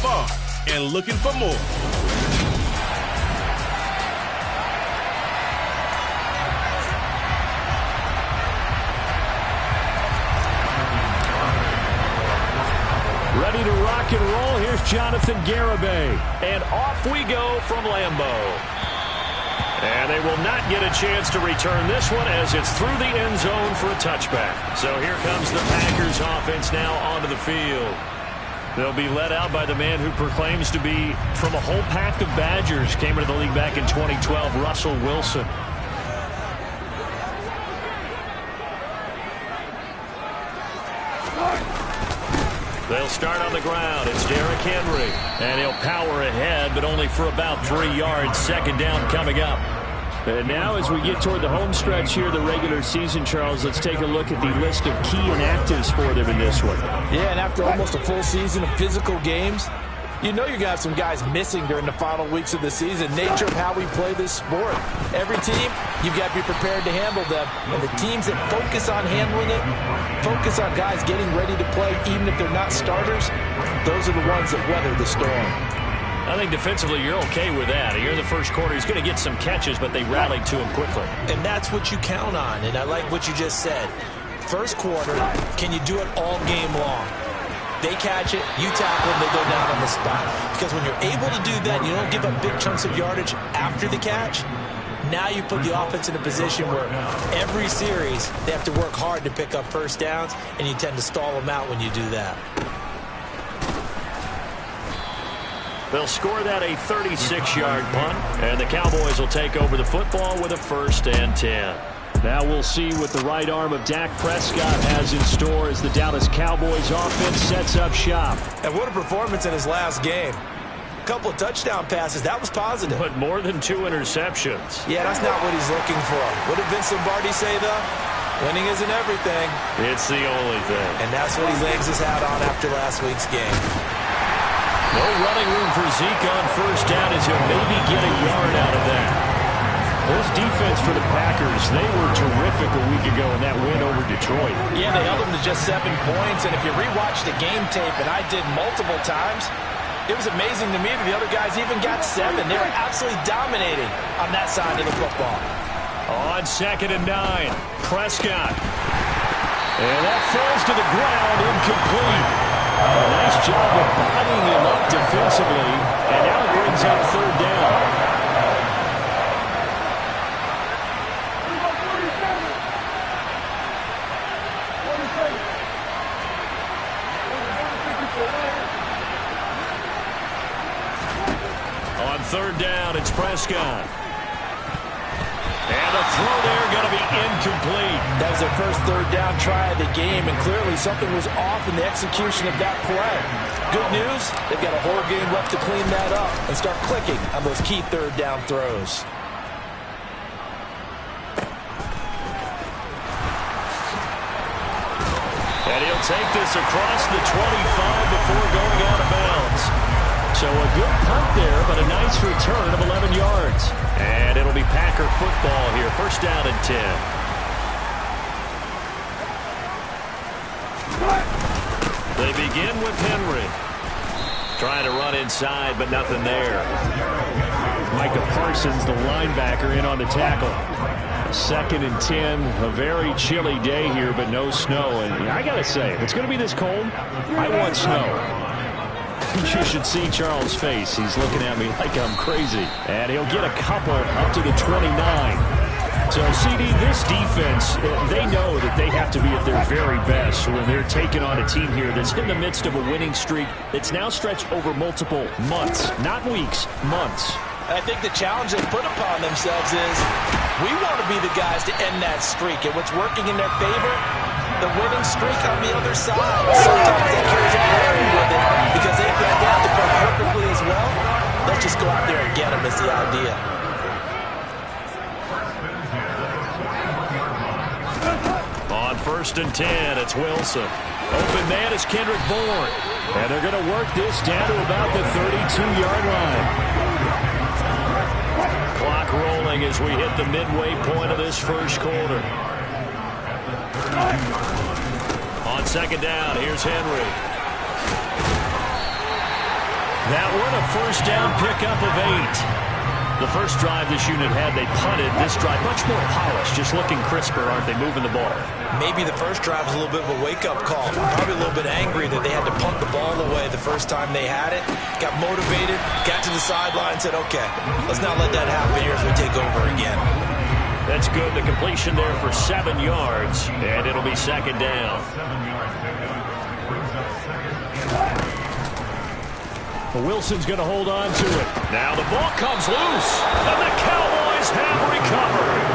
far and looking for more. Ready to rock and roll. Here's Jonathan Garibay. And off we go from Lambeau. And they will not get a chance to return this one as it's through the end zone for a touchback. So here comes the Packers offense now onto the field. They'll be led out by the man who proclaims to be from a whole pack of Badgers. Came into the league back in 2012, Russell Wilson. They'll start on the ground. It's Derrick Henry. And he'll power ahead, but only for about 3 yards. Second down coming up. And now as we get toward the home stretch here, the regular season, Charles, let's take a look at the list of key inactives for them in this one. Yeah, and after almost a full season of physical games, you know you're going to have some guys missing during the final weeks of the season. Nature of how we play this sport. Every team, you've got to be prepared to handle them. And the teams that focus on handling it, focus on guys getting ready to play, even if they're not starters, those are the ones that weather the storm. I think defensively you're okay with that. Here in the first quarter, he's going to get some catches, but they rallied to him quickly. And that's what you count on. And I like what you just said. First quarter, can you do it all game long? They catch it, you tackle them, they go down on the spot. Because when you're able to do that, you don't give up big chunks of yardage after the catch. Now you put the offense in a position where every series they have to work hard to pick up first downs, and you tend to stall them out when you do that. They'll score that a 36-yard punt, and the Cowboys will take over the football with a 1st and 10. Now we'll see what the right arm of Dak Prescott has in store as the Dallas Cowboys offense sets up shop. And what a performance in his last game. A couple of touchdown passes, that was positive. But more than 2 interceptions. Yeah, that's not what he's looking for. What did Vince Lombardi say, though? Winning isn't everything. It's the only thing. And that's what he hangs his hat on after last week's game. No running room for Zeke on 1st down as he'll maybe get a yard out of that. This defense for the Packers, they were terrific a week ago in that win over Detroit. Yeah, they held them to just 7 points, and if you rewatch the game tape, and I did multiple times, it was amazing to me that the other guys even got 7. They were absolutely dominating on that side of the football. On 2nd and 9, Prescott. And that falls to the ground, incomplete. A nice job of bodying him up defensively, and now it brings up 3rd down. On 3rd down, it's Prescott. And the throw there going to be incomplete. That was their first 3rd down try of the game, and clearly something was off in the execution of that play. Good news, they've got a whole game left to clean that up and start clicking on those key 3rd down throws. And he'll take this across the 25 before going out of bounds. So a good punt there, but a nice return of 11 yards. And it'll be Packer football here. 1st down and 10. They begin with Henry. Trying to run inside, but nothing there. Micah Parsons, the linebacker, in on the tackle. 2nd and 10, a very chilly day here, but no snow. And I got to say, if it's going to be this cold, I want snow. You should see Charles' face. He's looking at me like I'm crazy. And he'll get a couple up to the 29. So, CD, this defense, they know that they have to be at their very best when they're taking on a team here that's in the midst of a winning streak that's now stretched over multiple months, not weeks, months. I think the challenge they put upon themselves is we want to be the guys to end that streak. And what's working in their favor, the winning streak on the other side. Sometimes that carries a burden with it because they've got that to play perfectly as well. Let's just go out there and get them is the idea. On 1st and 10, it's Wilson. Open man is Kendrick Bourne. And they're going to work this down to about the 32-yard line. Clock rolling as we hit the midway point of this first quarter. On 2nd down, here's Henry. That one a first down pickup of 8. The first drive this unit had, they punted. This drive, much more polished, just looking crisper, aren't they, moving the ball? Maybe the first drive was a little bit of a wake-up call. Probably a little bit angry that they had to punt the ball away the first time they had it. Got motivated, got to the sideline, said, okay, let's not let that happen here as we take over again. That's good. The completion there for 7 yards, and it'll be second down. Wilson's going to hold on to it. Now the ball comes loose, and the Cowboys have recovered.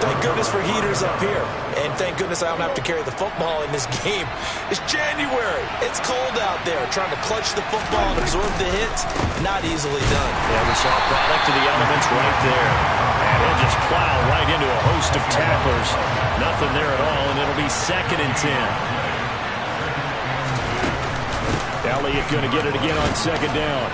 Thank goodness for heaters up here. And thank goodness I don't have to carry the football in this game. It's January. It's cold out there. Trying to clutch the football and absorb the hits, not easily done. Yeah, we saw a product of the elements right there. And he'll just plow right into a host of tacklers. Nothing there at all, and it'll be 2nd and 10. Elliott going to get it again on 2nd down.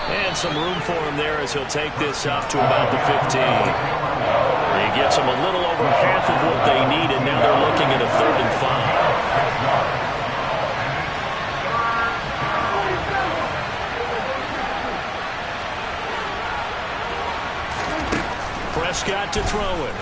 And some room for him there as he'll take this up to about the 15. He gets them a little over half of what they need, and now they're looking at a 3rd and 5. Prescott to throw it.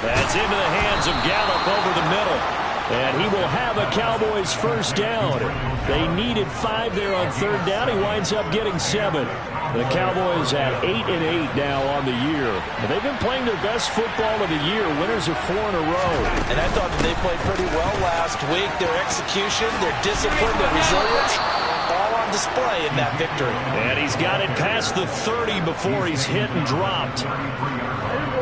That's into the hands of Gallup over the middle. And he will have a Cowboys first down. They needed 5 there on 3rd down. He winds up getting 7. The Cowboys at 8-8 now on the year. And they've been playing their best football of the year. Winners of 4 in a row. And I thought that they played pretty well last week. Their execution, their discipline, their resilience, all on display in that victory. And he's got it past the 30 before he's hit and dropped.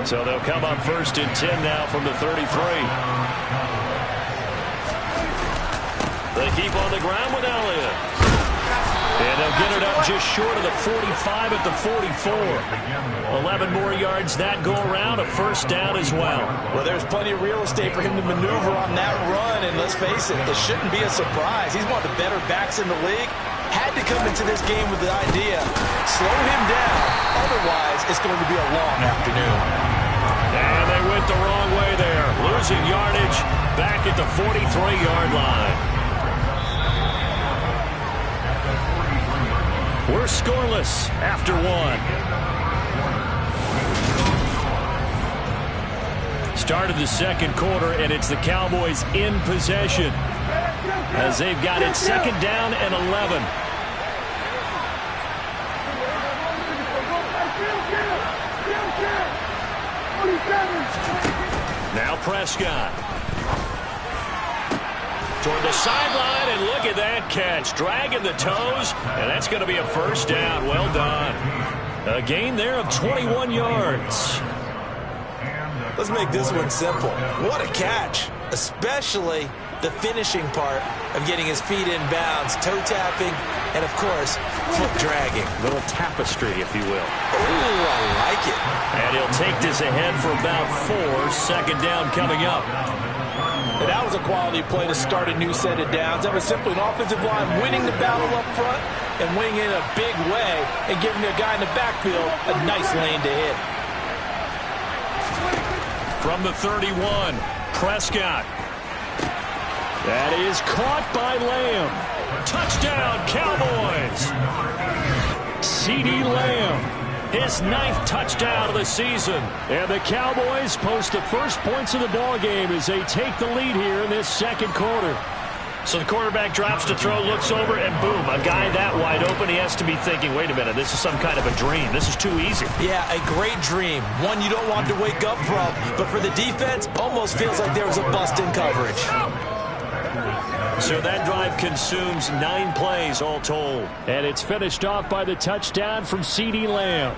So they'll come up 1st and 10 now from the 33. They keep on the ground with Elliott. And they'll get it up just short of the 45 at the 44. 11 more yards that go around, a first down as well. Well, there's plenty of real estate for him to maneuver on that run, and let's face it, it shouldn't be a surprise. He's one of the better backs in the league. Had to come into this game with the idea, slow him down, otherwise it's going to be a long afternoon. And they went the wrong way there, losing yardage back at the 43-yard line. We're scoreless after 1. Started the 2nd quarter, and it's the Cowboys in possession as they've got it 2nd down and 11. Now Prescott. Toward the sideline, and look at that catch. Dragging the toes, and that's going to be a first down. Well done. A gain there of 21 yards. Let's make this one simple. What a catch, especially the finishing part of getting his feet in bounds, toe tapping, and, of course, foot dragging. Little tapestry, if you will. Ooh, I like it. And he'll take this ahead for about 4. 2nd down coming up. And that was a quality play to start a new set of downs. That was simply an offensive line winning the battle up front and winning in a big way and giving their guy in the backfield a nice lane to hit. From the 31, Prescott. That is caught by Lamb. Touchdown, Cowboys. CeeDee Lamb. His 9th touchdown of the season. And the Cowboys post the first points of the ball game as they take the lead here in this 2nd quarter. So the quarterback drops to throw, looks over, and boom, a guy that wide open, he has to be thinking, wait a minute, this is some kind of a dream. This is too easy. Yeah, a great dream. One you don't want to wake up from. But for the defense, almost feels like there was a bust in coverage. So that drive consumes 9 plays all told. And it's finished off by the touchdown from CeeDee Lamb.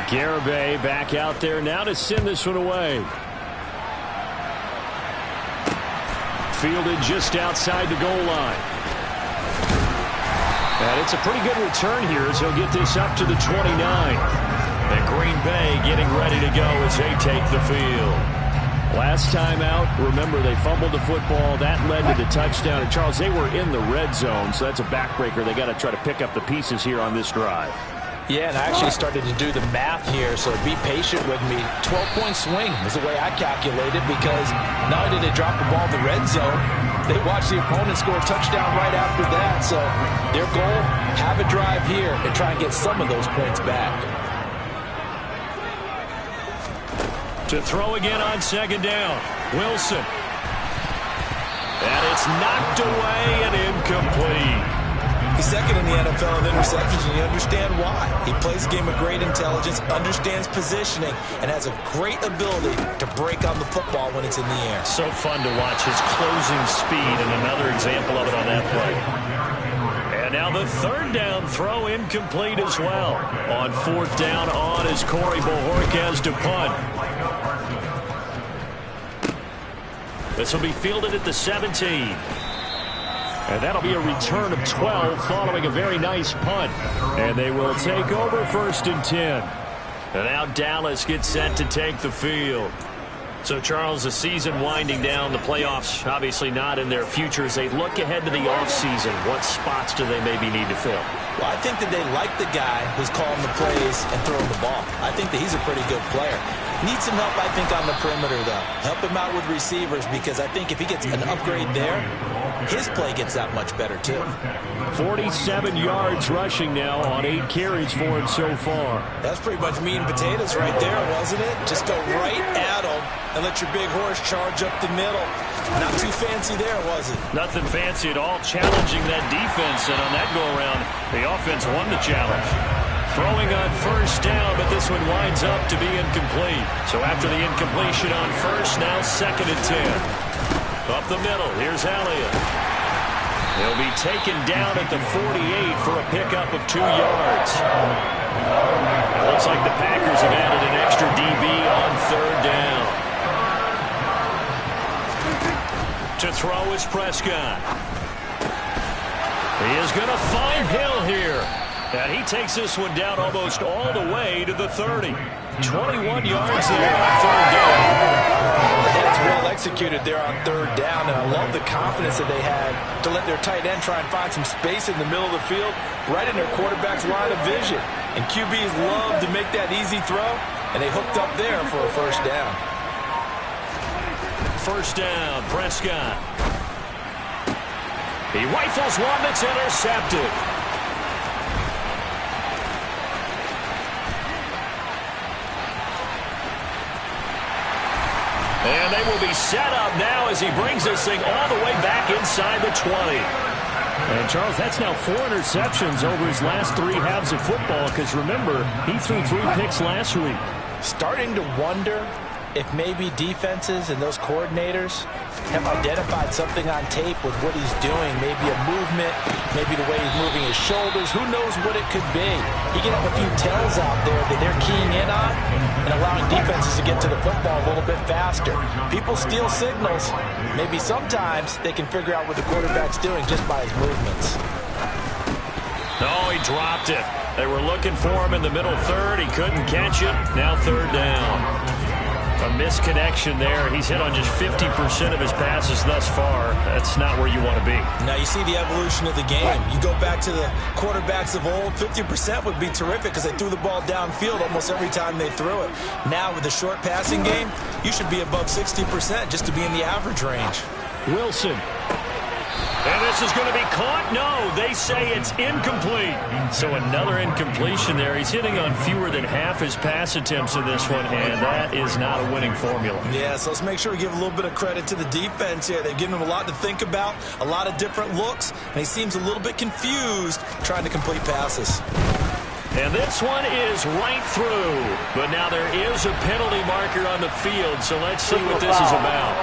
Garibay back out there now to send this one away. Fielded just outside the goal line. And it's a pretty good return here as he'll get this up to the 29. And Green Bay getting ready to go as they take the field. Last time out, remember, they fumbled the football. That led to the touchdown. And, Charles, they were in the red zone, so that's a backbreaker. They got to try to pick up the pieces here on this drive. Yeah, and I actually started to do the math here, so be patient with me. 12-point swing is the way I calculated, because not only did they drop the ball in the red zone, they watched the opponent score a touchdown right after that. So their goal, have a drive here and try and get some of those points back. To throw again on second down, Wilson. And it's knocked away and incomplete. He's second in the NFL in interceptions, and you understand why. He plays a game of great intelligence, understands positioning, and has a great ability to break on the football when it's in the air. So fun to watch his closing speed, and another example of it on that play. And now the third down throw incomplete as well. On fourth down on is Corey Bojorquez to punt. This will be fielded at the 17. And that'll be a return of 12 following a very nice punt. And they will take over first and 10. And now Dallas gets set to take the field. So, Charles, the season winding down, the playoffs obviously not in their future. As they look ahead to the offseason, what spots do they maybe need to fill? Well, I think that they like the guy who's calling the plays and throwing the ball. I think that he's a pretty good player. Needs some help, I think, on the perimeter, though. Help him out with receivers, because I think if he gets an upgrade there, his play gets that much better, too. 47 yards rushing now on 8 carries for him so far. That's pretty much meat and potatoes right there, wasn't it? Just go right at him and let your big horse charge up the middle. Not too fancy there, was it? Nothing fancy at all, challenging that defense, and on that go-around, the offense won the challenge. Throwing on first down, but this one winds up to be incomplete. So after the incompletion on first, now second and 10. Up the middle, here's Elliott. He'll be taken down at the 48 for a pickup of 2 yards. It looks like the Packers have added an extra DB on third down. To throw is Prescott. He is going to find Hill here. And he takes this one down almost all the way to the 30. 21 yards there on third down. That's well executed there on third down, and I love the confidence that they had to let their tight end try and find some space in the middle of the field, right in their quarterback's line of vision. And QBs love to make that easy throw, and they hooked up there for a first down. First down, Prescott. He rifles one that's intercepted. And they will be set up now as he brings this thing all the way back inside the 20. And, Charles, that's now 4 interceptions over his last 3 halves of football, because, remember, he threw 3 picks last week. Starting to wonder if maybe defenses and those coordinators have identified something on tape with what he's doing. Maybe a movement, maybe the way he's moving his shoulders. Who knows what it could be? He can have a few tells out there that they're keying in on and allowing defenses to get to the football a little bit faster. People steal signals. Maybe sometimes they can figure out what the quarterback's doing just by his movements. No, he dropped it. They were looking for him in the middle third. He couldn't catch it. Now third down. A misconnection there. He's hit on just 50% of his passes thus far. That's not where you want to be. Now you see the evolution of the game. You go back to the quarterbacks of old, 50% would be terrific because they threw the ball downfield almost every time they threw it. Now with the short passing game, you should be above 60% just to be in the average range. Wilson. And this is going to be caught. No, they say it's incomplete. So another incompletion there. He's hitting on fewer than half his pass attempts in this one, and that is not a winning formula. Yeah, so let's make sure we give a little bit of credit to the defense here. They've given him a lot to think about, a lot of different looks, and he seems a little bit confused trying to complete passes. And this one is right through. But now there is a penalty marker on the field, so let's see what this is about.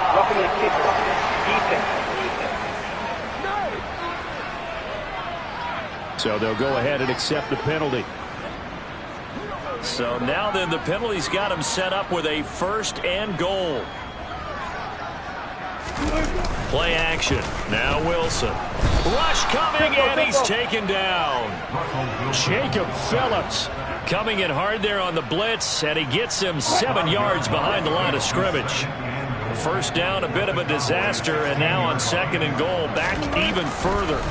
So they'll go ahead and accept the penalty. So now then the penalty's got him set up with a first and goal. Play action. Now Wilson. Rush coming, and he's taken down. Jacob Phillips coming in hard there on the blitz, and he gets him 7 yards behind the line of scrimmage. First down, a bit of a disaster, and now on second and goal, back even further.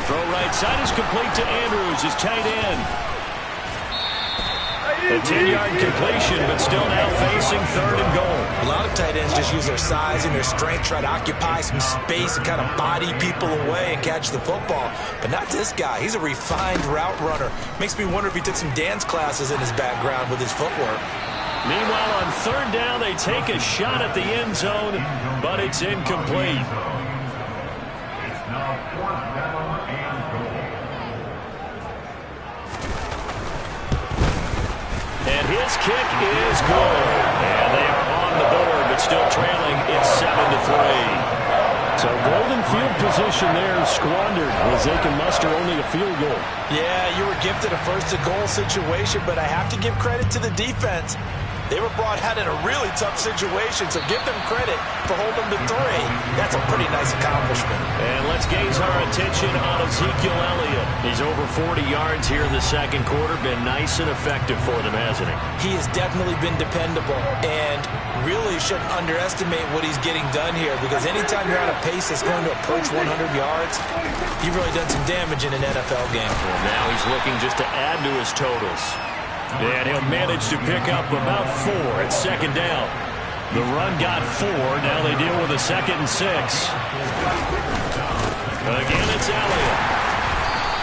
Throw right side is complete to Andrews, his tight end. A 10-yard completion, but still now facing 3rd and goal. A lot of tight ends just use their size and their strength, try to occupy some space and kind of body people away and catch the football. But not this guy. He's a refined route runner. Makes me wonder if he took some dance classes in his background with his footwork. Meanwhile, on 3rd down, they take a shot at the end zone, but it's incomplete. And his kick is good. And they are on the board, but still trailing. It's 7-3. So golden field position there squandered as they can muster only a field goal. Yeah, you were gifted a first-to-goal situation, but I have to give credit to the defense. They were brought out in a really tough situation, so give them credit for holding them to 3. That's a pretty nice accomplishment. And let's gaze our attention on Ezekiel Elliott. He's over 40 yards here in the second quarter. Been nice and effective for them, hasn't he? He has definitely been dependable, and really shouldn't underestimate what he's getting done here, because anytime you're on a pace that's going to approach 100 yards, you've really done some damage in an NFL game. Well, now he's looking just to add to his totals. And he'll manage to pick up about 4 at 2nd down. The run got 4. Now they deal with a 2nd and 6. Again, it's Elliott.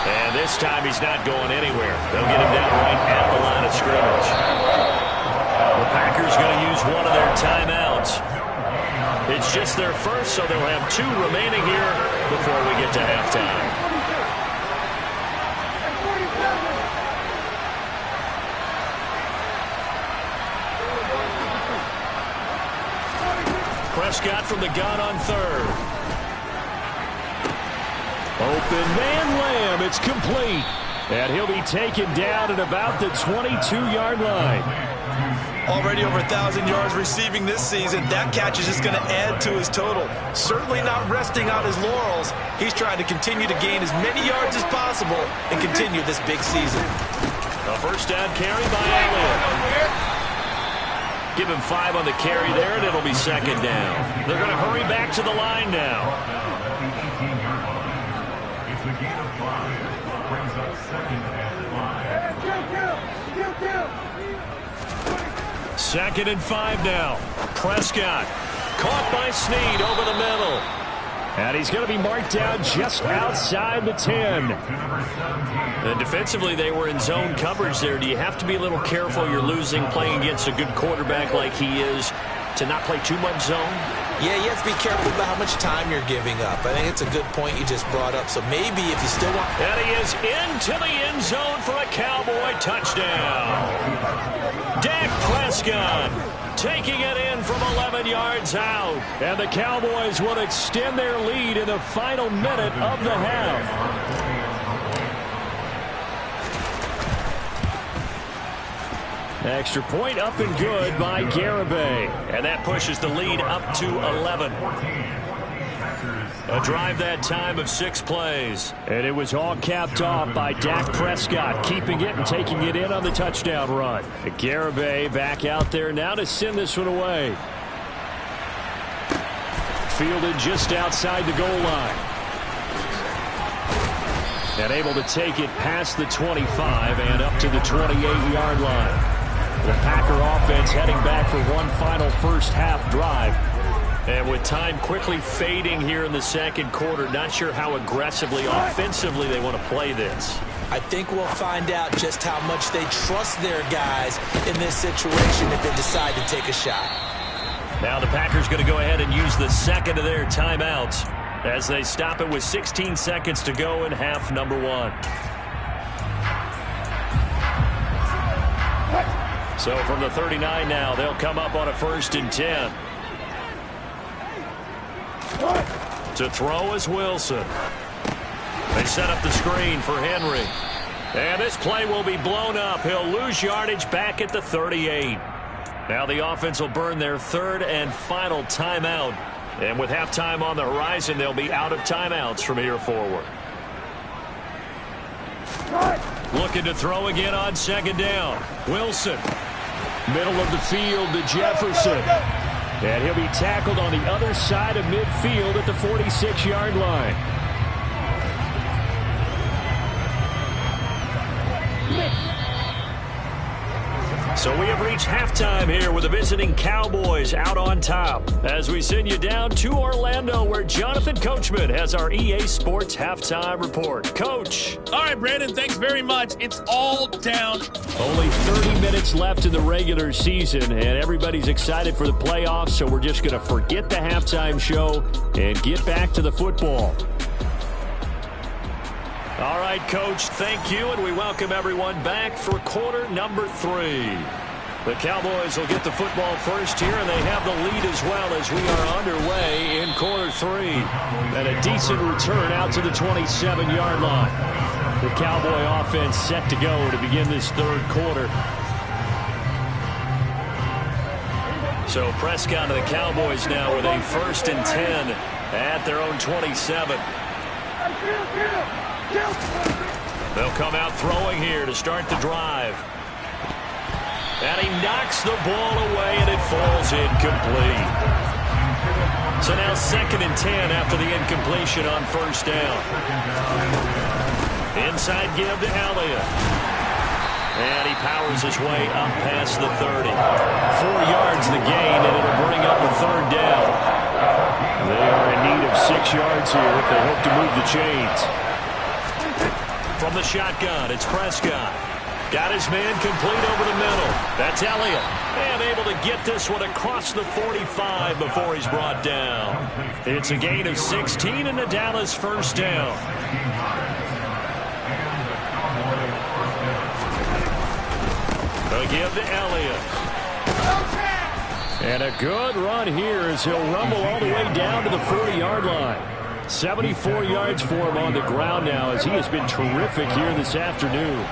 And this time he's not going anywhere. They'll get him down right at the line of scrimmage. The Packers going to use one of their timeouts. It's just their first, so they'll have 2 remaining here before we get to halftime. Prescott from the gun on 3rd. Open man Lamb. It's complete. And he'll be taken down at about the 22-yard line. Already over 1,000 yards receiving this season. That catch is just going to add to his total. Certainly not resting on his laurels. He's trying to continue to gain as many yards as possible and continue this big season. A first down carry by Elliott. Give him 5 on the carry there, and it'll be 2nd down. They're going to hurry back to the line now. It's a gain of 5. Brings up 2nd and 5. 2nd and 5 now. Prescott caught by Snead over the middle. And he's going to be marked down just outside the 10. And defensively, they were in zone coverage there. Do you have to be a little careful? You're losing playing against a good quarterback like he is to not play too much zone? Yeah, you have to be careful about how much time you're giving up. I think it's a good point you just brought up. So maybe if you still want... And he is into the end zone for a Cowboy touchdown. Dak Prescott taking it in from 11 yards out. And the Cowboys will extend their lead in the final minute of the half. Extra point up and good by Garibay. And that pushes the lead up to 11. A drive that time of 6 plays. And it was all capped off by Dak Prescott, keeping it and taking it in on the touchdown run. Garibay back out there now to send this one away. Fielded just outside the goal line. And able to take it past the 25 and up to the 28-yard line. The Packer offense heading back for one final first half drive. And with time quickly fading here in the second quarter, not sure how aggressively, offensively they want to play this. I think we'll find out just how much they trust their guys in this situation if they decide to take a shot. Now the Packers going to go ahead and use the second of their timeouts as they stop it with 16 seconds to go in half number 1. So from the 39 now, they'll come up on a 1st and 10. To throw is Wilson. They set up the screen for Henry. And this play will be blown up. He'll lose yardage back at the 38. Now the offense will burn their 3rd and final timeout. And with halftime on the horizon, they'll be out of timeouts from here forward. Looking to throw again on 2nd down. Wilson. Middle of the field to Jefferson. And he'll be tackled on the other side of midfield at the 46-yard line. So we have reached halftime here with the visiting Cowboys out on top. As we send you down to Orlando, where Jonathan Coachman has our EA Sports halftime report. Coach. All right, Brandon, thanks very much. It's all down. Only 30 minutes left in the regular season, and everybody's excited for the playoffs, so we're just going to forget the halftime show and get back to the football. All right, Coach, thank you, and we welcome everyone back for quarter number 3. The Cowboys will get the football first here, and they have the lead as well as we are underway in quarter 3. And a decent return out to the 27-yard line. The Cowboy offense set to go to begin this third quarter. So Prescott to the Cowboys now with a 1st and 10 at their own 27. They'll come out throwing here to start the drive. And he knocks the ball away, and it falls incomplete. So now 2nd and 10 after the incompletion on 1st down. Inside give to Elliott. And he powers his way up past the 30. 4 yards the gain, and it'll bring up a 3rd down. They are in need of 6 yards here if they hope to move the chains. From the shotgun, it's Prescott. Got his man complete over the middle. That's Elliott. And able to get this one across the 45 before he's brought down. It's a gain of 16 and a Dallas 1st down. They'll give to Elliott. And a good run here as he'll rumble all the way down to the 40-yard line. 74 yards for him on the ground now as he has been terrific here this afternoon.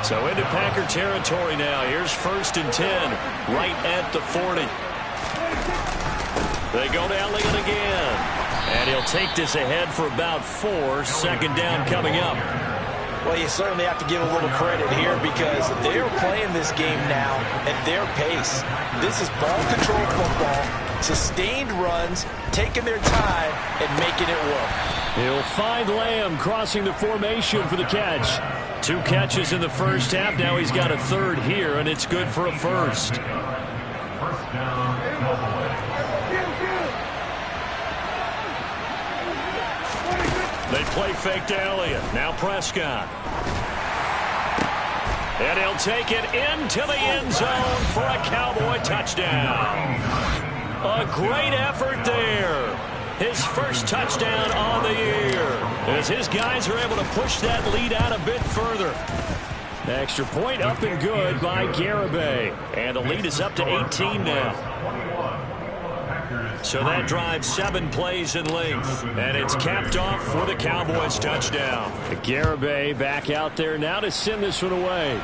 So into Packer territory now. Here's 1st and 10 right at the 40. They go to Elliott again. And he'll take this ahead for about 4. 2nd down coming up. Well, you certainly have to give a little credit here because they're playing this game now at their pace. This is ball control football, sustained runs, taking their time and making it work. He'll find Lamb crossing the formation for the catch. 2 catches in the 1st half. Now he's got a 3rd here, and it's good for a 1st. 1st down, Cowboys. They play fake to Elliott. Now Prescott. And he'll take it into the end zone for a Cowboy touchdown. A great effort there. His 1st touchdown on the year. As his guys are able to push that lead out a bit further. Extra point up and good by Garibay. And the lead is up to 18 now. So that drives 7 plays in length. And it's capped off with a Cowboys touchdown. Garibay back out there now to send this one away.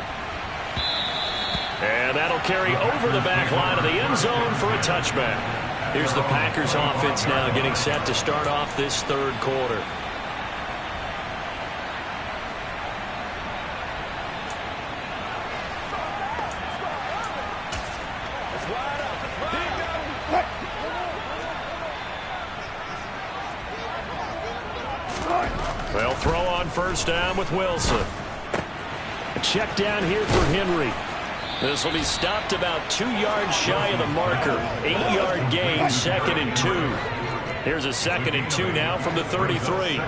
And that'll carry over the back line of the end zone for a touchback. Here's the Packers offense now getting set to start off this 3rd quarter. They'll throw on 1st down with Wilson. A check down here for Henry. This will be stopped about 2 yards shy of the marker. 8-yard gain, 2nd and 2. Here's a 2nd and 2 now from the 33.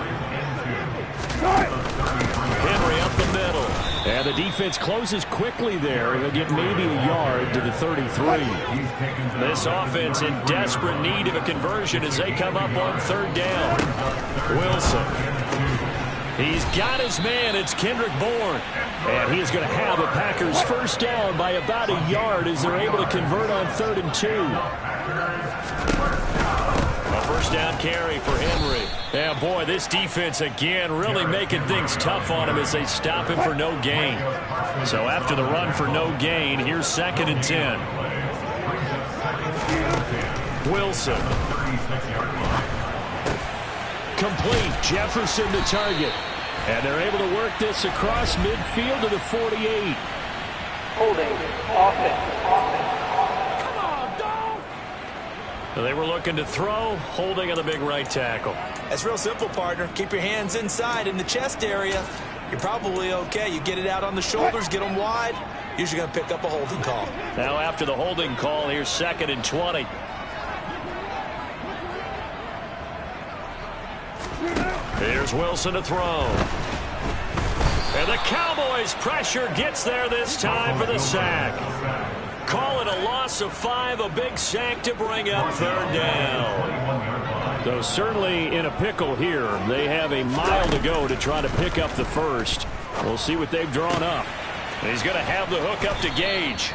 Henry up the middle. And the defense closes quickly there. He'll get maybe a yard to the 33. This offense in desperate need of a conversion as they come up on 3rd down. Wilson. He's got his man. It's Kendrick Bourne. And he is going to have a Packers 1st down by about a yard as they're able to convert on 3rd and 2. A 1st down carry for Henry. Yeah, boy, this defense again really making things tough on him as they stop him for no gain. So after the run for no gain, here's 2nd and 10. Wilson. Complete. Jefferson to target. And they're able to work this across midfield to the 48. Holding. Offense. Come on, dog. They were looking to throw, holding on the big right tackle. That's real simple, partner. Keep your hands inside in the chest area. You're probably okay. You get it out on the shoulders, get them wide. usually going to pick up a holding call. Now after the holding call, here's 2nd and 20. Here's Wilson to throw. And the Cowboys' pressure gets there this time for the sack. Call it a loss of 5, a big sack to bring up 3rd down. So certainly in a pickle here. They have a mile to go to try to pick up the first. We'll see what they've drawn up. He's going to have the hook up to Gage.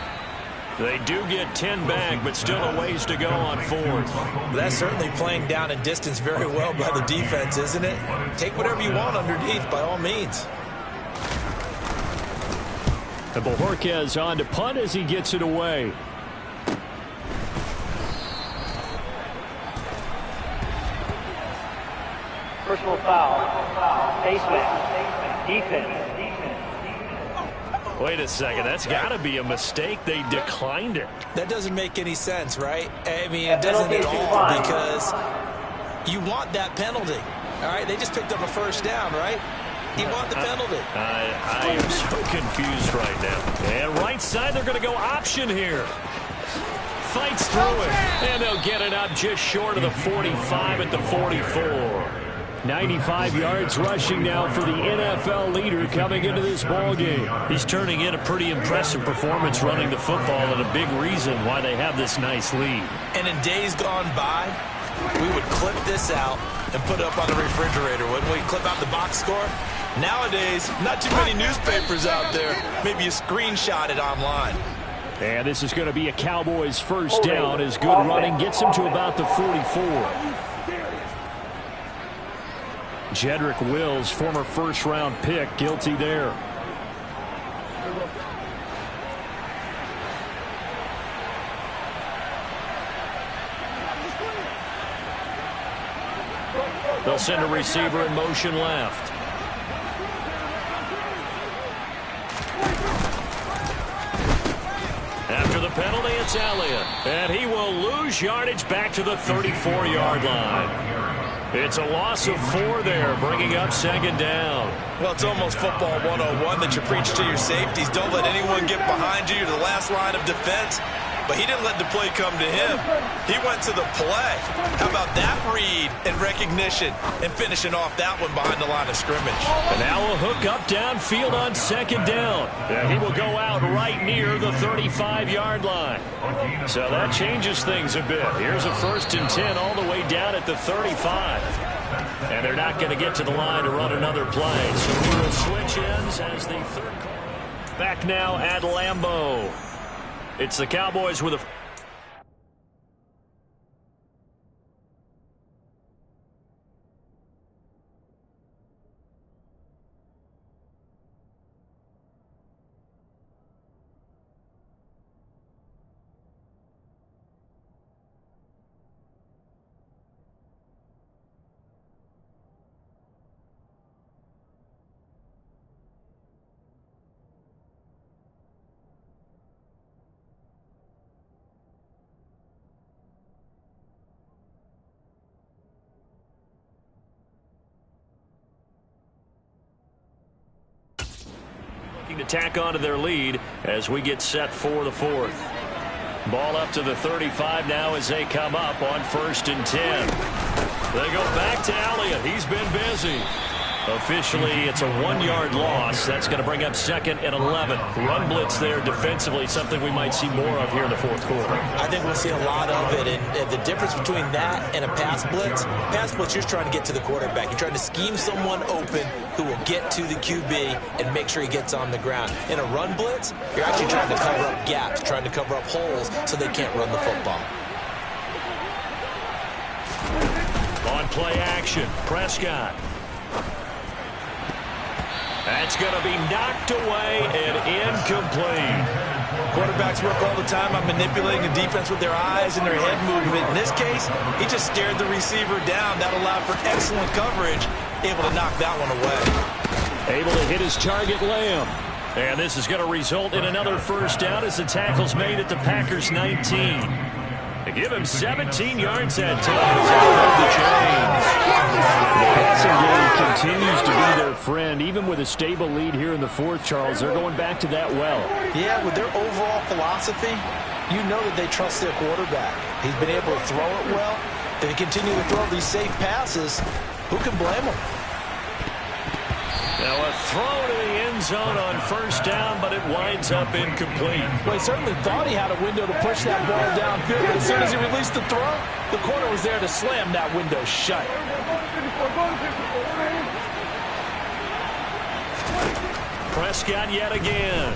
They do get 10 back, but still a ways to go on 4th. That's certainly playing down and distance very well by the defense, isn't it? Take whatever you want underneath, by all means. And Bojorquez on to punt as he gets it away. Personal foul. Face mask. Defense. Wait a second. That's got to be a mistake. They declined it. That doesn't make any sense, right? I mean, it doesn't at all, because you want that penalty. All right, they just picked up a 1st down, right? You want the penalty. I am so confused right now. And right side, they're going to go option here. Fights through it. And they'll get it up just short of the 45 at the 44. 95 yards rushing now for the NFL leader coming into this ball game. He's turning in a pretty impressive performance running the football, and a big reason why they have this nice lead. And in days gone by, we would clip this out and put it up on the refrigerator, wouldn't we? Clip out the box score. Nowadays, not too many newspapers out there. Maybe you screenshot it online. And this is going to be a Cowboys 1st down as good running gets him to about the 44. Jedrick Wills, former 1st-round pick, guilty there. They'll send a receiver in motion left. After the penalty, it's Elliott. And he will lose yardage back to the 34-yard line. It's a loss of 4 there, bringing up 2nd down. Well, it's almost football 101 that you preach to your safeties. Don't let anyone get behind you to the last line of defense. But he didn't let the play come to him. He went to the play. How about that read and recognition and finishing off that one behind the line of scrimmage? And now a hook up downfield on 2nd down. And he will go out right near the 35-yard line. So that changes things a bit. Here's a 1st and 10 all the way down at the 35. And they're not going to get to the line to run another play. So we will switch ends as the 3rd. Back now at Lambeau. It's the Cowboys with a... to tack onto their lead as we get set for the 4th. Ball up to the 35 now as they come up on 1st and 10. They go back to Elliott. He's been busy. Officially, it's a 1-yard loss. That's going to bring up 2nd and 11. Run blitz there defensively, something we might see more of here in the 4th quarter. I think we'll see a lot of it. And the difference between that and a pass blitz, you're trying to get to the quarterback. You're trying to scheme someone open who will get to the QB and make sure he gets on the ground. In a run blitz, you're actually trying to cover up gaps, trying to cover up holes so they can't run the football. On play action, Prescott. That's going to be knocked away and incomplete. Quarterbacks work all the time on manipulating the defense with their eyes and their head movement. In this case, he just stared the receiver down. That allowed for excellent coverage, able to knock that one away. Able to hit his target, Lamb. And this is going to result in another 1st down as the tackle's made at the Packers 19. Give him 17 yards that time as they move the chains. The passing game continues to be their friend. Even with a stable lead here in the fourth, Charles, they're going back to that well. Yeah, with their overall philosophy, you know that they trust their quarterback. He's been able to throw it well. If they continue to throw these safe passes, who can blame them? Now a throw to the end zone on first down, but it winds up incomplete. Well, he certainly thought he had a window to push that ball downfield, but as soon as he released the throw, the corner was there to slam that window shut. Prescott yet again.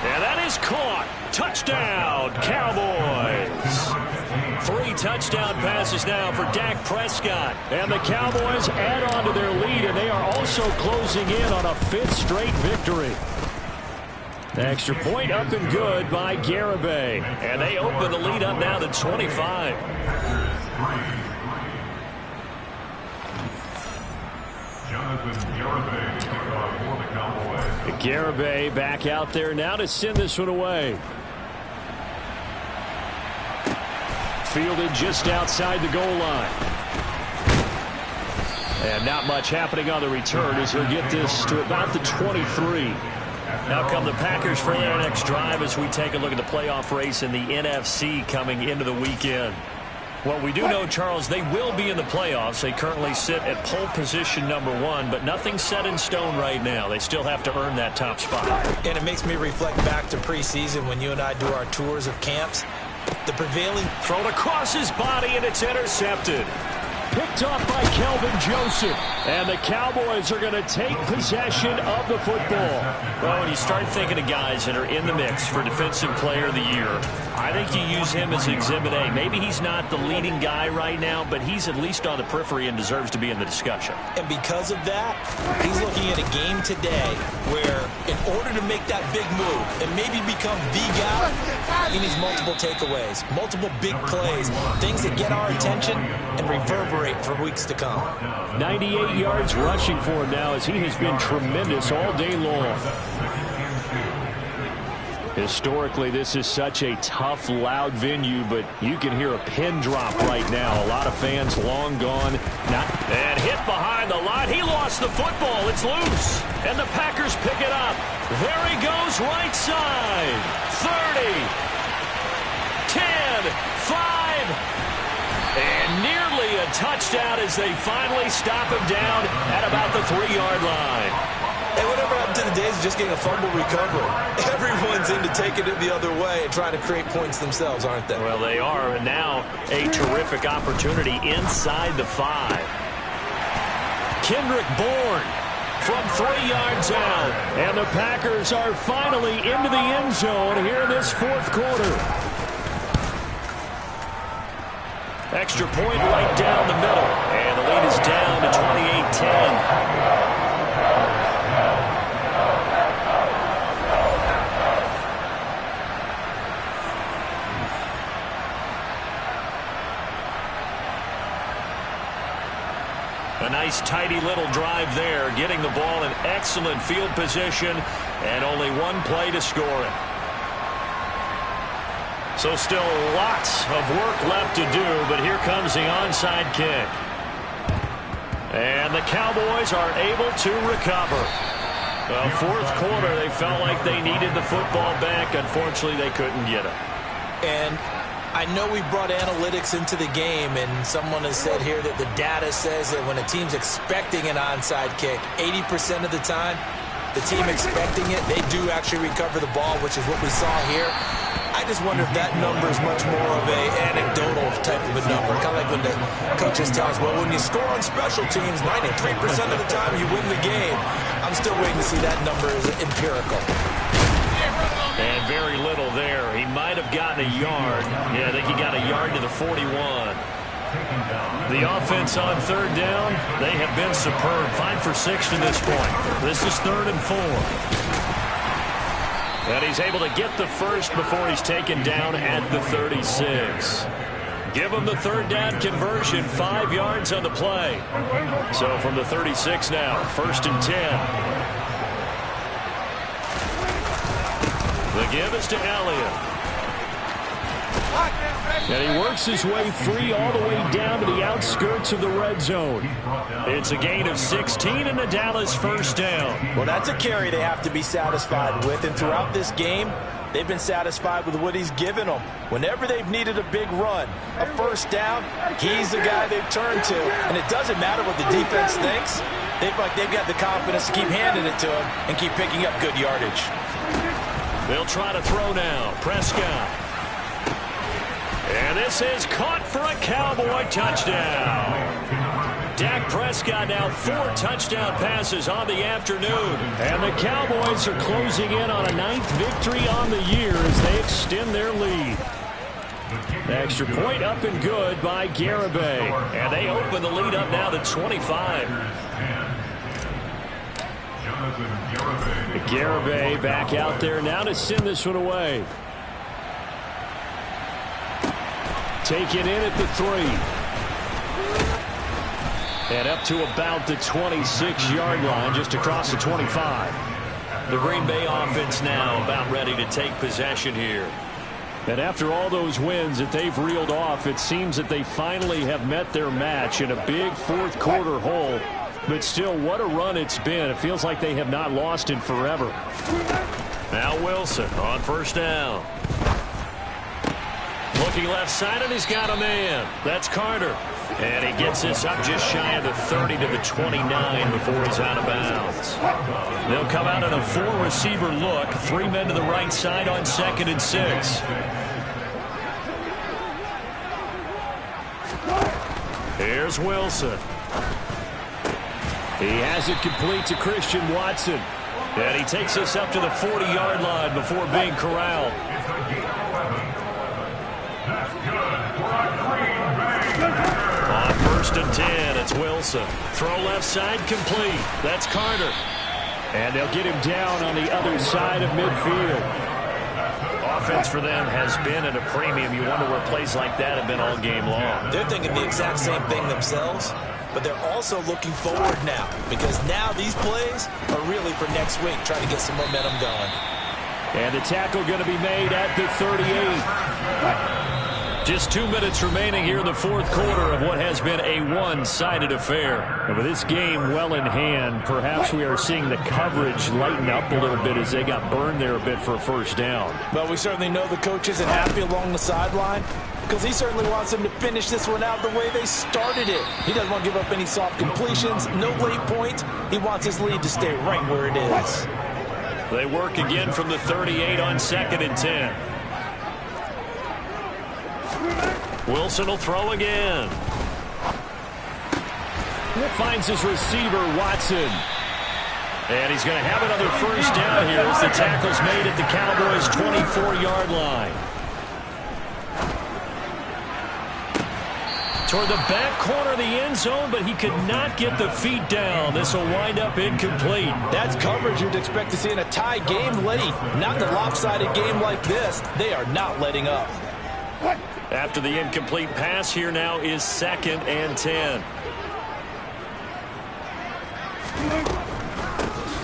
And that is caught. Touchdown, Cowboys. 3 touchdown passes now for Dak Prescott. And the Cowboys add on to their lead, and they are also closing in on a 5th straight victory. The extra point up and good by Garibay. And they open the lead up now to 25. Garibay back out there now to send this one away. Fielded just outside the goal line. And not much happening on the return as he'll get this to about the 23. Now come the Packers for their next drive as we take a look at the playoff race in the NFC coming into the weekend. Well, we do know, Charles, they will be in the playoffs. They currently sit at pole position number 1, but nothing's set in stone right now. They still have to earn that top spot. And it makes me reflect back to preseason when you and I do our tours of camps. The prevailing thrown across his body, and it's intercepted. Picked off by Kelvin Joseph. And the Cowboys are going to take possession of the football. Well, when you start thinking of guys that are in the mix for Defensive Player of the Year, I think you use him as Exhibit A. Maybe he's not the leading guy right now, but he's at least on the periphery and deserves to be in the discussion. And because of that, he's looking at a game today where in order to make that big move and maybe become the guy, he needs multiple takeaways, multiple big plays, things that get our attention and reverberate for weeks to come. 98 yards rushing for him now as he has been tremendous all day long. Historically, this is such a tough, loud venue, but you can hear a pin drop right now. A lot of fans long gone. And hit behind the line. He lost the football. It's loose. And the Packers pick it up. There he goes, right side. 30. 10. 5. And nearly a touchdown as they finally stop him down at about the 3-yard line. Hey, whatever happened to the days of just getting a fumble recovery? Everyone's into taking it the other way and trying to create points themselves, aren't they? Well, they are, and now a terrific opportunity inside the 5. Kendrick Bourne from 3 yards out. And the Packers are finally into the end zone here in this fourth quarter. Extra point right down the middle. And the lead is down to 28-10. A nice tidy little drive there, getting the ball in excellent field position, and only one play to score it. So still lots of work left to do, but here comes the onside kick. And the Cowboys are able to recover. Well, fourth quarter, they felt like they needed the football back. Unfortunately, they couldn't get it. And I know we brought analytics into the game, and someone has said here that the data says that when a team's expecting an onside kick, 80% of the time, the team expecting it, they do actually recover the ball, which is what we saw here. I just wonder if that number is much more of a anecdotal type of a number. Kind of like when the coaches tell us, well, when you score on special teams, 93% of the time you win the game. I'm still waiting to see that number as empirical. And very little there. He might have gotten a yard. Yeah, I think he got a yard to the 41. The offense on third down, they have been superb. 5 for 6 to this point. This is 3rd and 4. And he's able to get the first before he's taken down at the 36. Give him the third down conversion, 5 yards on the play. So from the 36 now, 1st and 10. The give is to Elliott. And he works his way free all the way down to the outskirts of the red zone. It's a gain of 16 and the Dallas first down. Well, that's a carry they have to be satisfied with. And throughout this game, they've been satisfied with what he's given them. Whenever they've needed a big run, a first down, he's the guy they've turned to. And it doesn't matter what the defense thinks. They've got the confidence to keep handing it to him and keep picking up good yardage. They'll try to throw now. Prescott. And this is caught for a Cowboy touchdown. Dak Prescott now 4 touchdown passes on the afternoon. And the Cowboys are closing in on a 9th victory on the year as they extend their lead. The extra point up and good by Garibay. And they open the lead up now to 25. Garibay back out there now to send this one away. Take it in at the 3. And up to about the 26-yard line, just across the 25. The Green Bay offense now about ready to take possession here. And after all those wins that they've reeled off, it seems that they finally have met their match in a big fourth quarter hole. But still, what a run it's been. It feels like they have not lost in forever. Now Wilson on first down. Looking left side, and he's got a man. That's Carter. And he gets this up just shy of the 30 to the 29 before he's out of bounds. They'll come out in a 4-receiver look. 3 men to the right side on 2nd and 6. Here's Wilson. He has it complete to Christian Watson. And he takes this up to the 40-yard line before being corralled. On 1st and 10, it's Wilson. Throw left side complete. That's Carter. And they'll get him down on the other side of midfield. Offense for them has been at a premium. You wonder where plays like that have been all game long. They're thinking the exact same thing themselves, but they're also looking forward now because now these plays are really for next week, trying to get some momentum going. And the tackle going to be made at the 38. Just 2 minutes remaining here in the fourth quarter of what has been a one-sided affair. And with this game well in hand, perhaps we are seeing the coverage lighten up a little bit as they got burned there a bit for a first down. But we certainly know the coach isn't happy along the sideline because he certainly wants them to finish this one out the way they started it. He doesn't want to give up any soft completions, no late points. He wants his lead to stay right where it is. They work again from the 38 on 2nd and 10. Wilson will throw again. Finds his receiver, Watson. And he's going to have another first down here as the tackle's made at the Cowboys' 24-yard line. Toward the back corner of the end zone, but he could not get the feet down. This will wind up incomplete. That's coverage you'd expect to see in a tie game late. Not in a lopsided game like this. They are not letting up. After the incomplete pass, here now is 2nd and 10.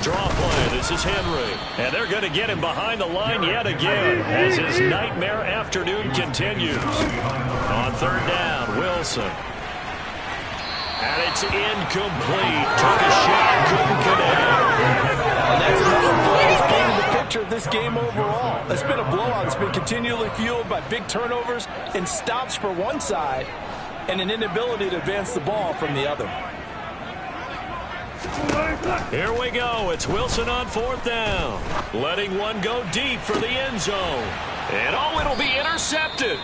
Draw play. This is Henry. And they're going to get him behind the line yet again as his nightmare afternoon continues. On 3rd down, Wilson. And it's incomplete. Took a shot, couldn't connect. And that's another play that's painting the picture of this game overall. It's been a blowout. It's been continually fueled by big turnovers and stops for one side and an inability to advance the ball from the other. Here we go. It's Wilson on 4th down. Letting one go deep for the end zone. And it'll be intercepted.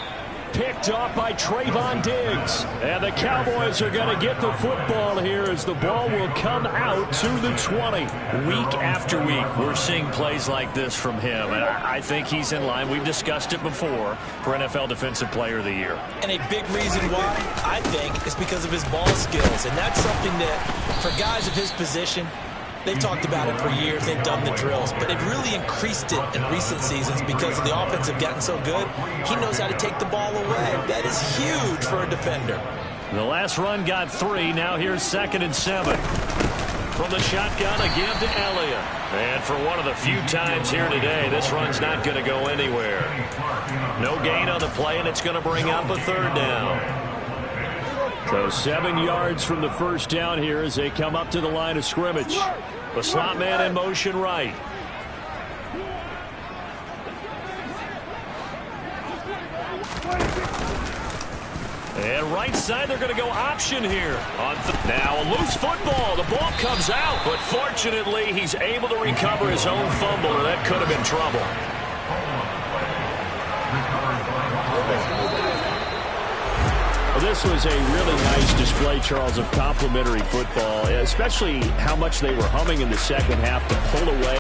Picked off by Trayvon Diggs. And the Cowboys are going to get the football here as the ball will come out to the 20. Week after week, we're seeing plays like this from him. And I think he's in line. We've discussed it before for NFL Defensive Player of the Year. And a big reason why, I think, is because of his ball skills. And that's something that, for guys of his position, they've talked about it for years. They've done the drills. But they've really increased it in recent seasons because the offense have gotten so good. He knows how to take the ball away. That is huge for a defender. The last run got 3. Now here's 2nd and 7. From the shotgun, a give to Elliott. And for one of the few times here today, this run's not going to go anywhere. No gain on the play, and it's going to bring up a third down. So 7 yards from the first down here as they come up to the line of scrimmage. The slot man in motion right. And right side, they're going to go option here. Now a loose football. The ball comes out, but fortunately, he's able to recover his own fumble, or that could have been trouble. Well, this was a really nice display, Charles, of complimentary football, especially how much they were humming in the second half to pull away.